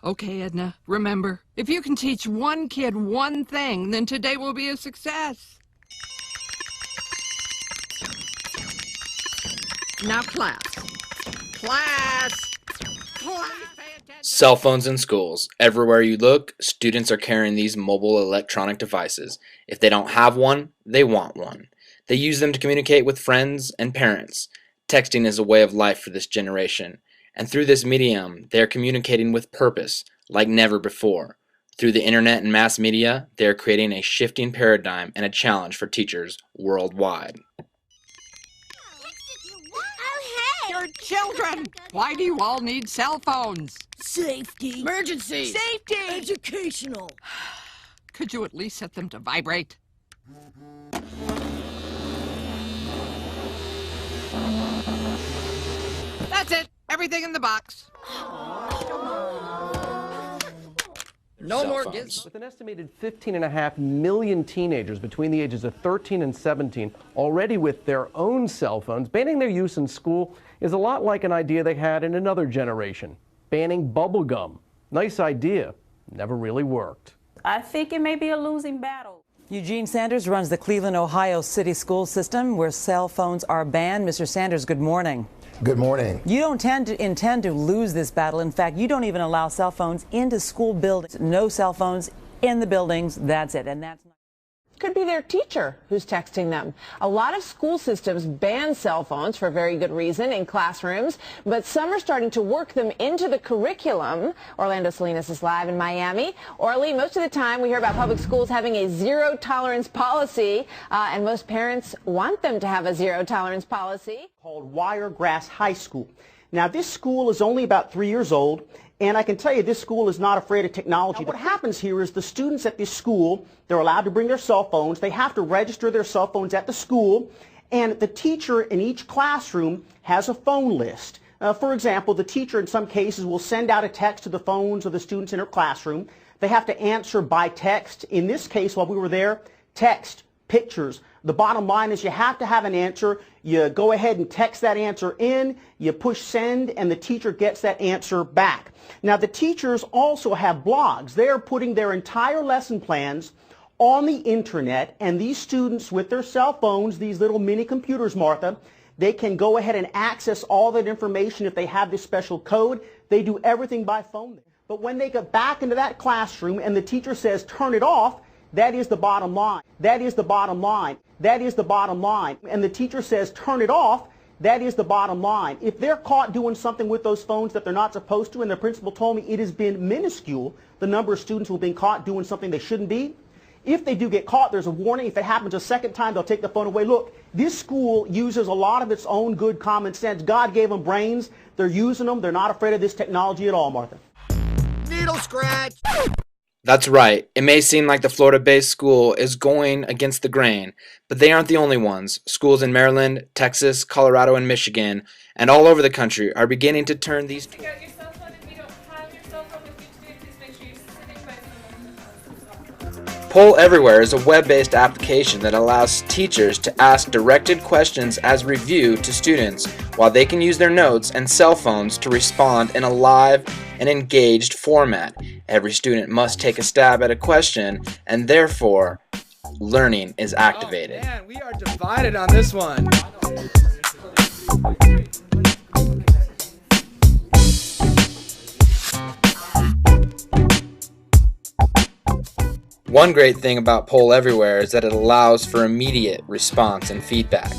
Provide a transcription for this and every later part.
Okay, Edna, remember, if you can teach one kid one thing, then today will be a success. Now, class. Class! Cell phones in schools. Everywhere you look, students are carrying these mobile electronic devices. If they don't have one, they want one. They use them to communicate with friends and parents. Texting is a way of life for this generation. And through this medium, they are communicating with purpose, like never before. Through the internet and mass media, they are creating a shifting paradigm and a challenge for teachers worldwide. You're children! Why do you all need cell phones? Safety. Emergency. Safety! Educational. Could you at least set them to vibrate? That's it! Everything in the box. No more gifts. With an estimated 15.5 million teenagers between the ages of 13 and 17 already with their own cell phones, banning their use in school is a lot like an idea they had in another generation, banning bubble gum. Nice idea, never really worked. I think it may be a losing battle. Eugene Sanders runs the Cleveland, Ohio city school system where cell phones are banned. Mr. Sanders, good morning. Good morning. You don't intend to lose this battle. In fact, you don't even allow cell phones into school buildings. No cell phones in the buildings. That's it. And that's could be their teacher who's texting them. A lot of school systems ban cell phones for very good reason in classrooms, but some are starting to work them into the curriculum. Orlando Salinas is live in Miami. Orly, most of the time we hear about public schools having a zero tolerance policy, and most parents want them to have a zero tolerance policy. Called Wiregrass High School. Now, this school is only about 3 years old, and I can tell you this school is not afraid of technology. Now, what happens here is the students at this school, they're allowed to bring their cell phones. They have to register their cell phones at the school, and the teacher in each classroom has a phone list. For example, the teacher in some cases will send out a text to the phones of the students in her classroom. They have to answer by text. In this case, while we were there, text, pictures. The bottom line is you have to have an answer. You go ahead and text that answer in, you push send, and the teacher gets that answer back. Now, the teachers also have blogs. They're putting their entire lesson plans on the internet, and these students with their cell phones, these little mini computers, Martha, they can go ahead and access all that information if they have this special code. They do everything by phone. But when they get back into that classroom and the teacher says, turn it off, that is the bottom line. That is the bottom line. That is the bottom line. And the teacher says, turn it off. That is the bottom line. If they're caught doing something with those phones that they're not supposed to, and the principal told me it has been minuscule, the number of students who have been caught doing something they shouldn't be. If they do get caught, there's a warning. If it happens a second time, they'll take the phone away. Look, this school uses a lot of its own good common sense. God gave them brains. They're using them. They're not afraid of this technology at all, Martha. Needle scratch. That's right. It may seem like the Florida-based school is going against the grain, but they aren't the only ones. Schools in Maryland, Texas, Colorado, and Michigan, and all over the country are beginning to turn these... Take out your cell phone. If you don't have your cell phone with you today, please make sure you're sitting by someone. Poll Everywhere is a web-based application that allows teachers to ask directed questions as review to students, while they can use their notes and cell phones to respond in a live and engaged format. Every student must take a stab at a question, and therefore, learning is activated. Oh, man, we are divided on this one. One great thing about Poll Everywhere is that it allows for immediate response and feedback.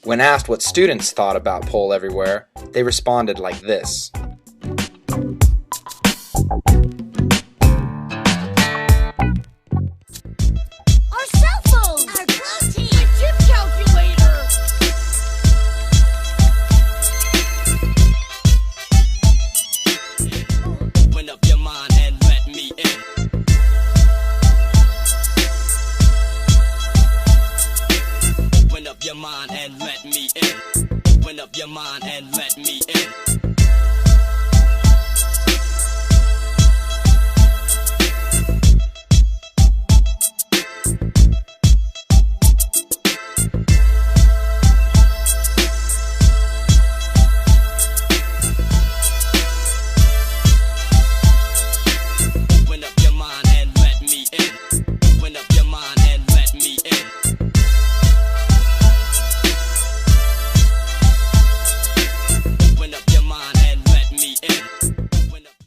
When asked what students thought about Poll Everywhere, they responded like this.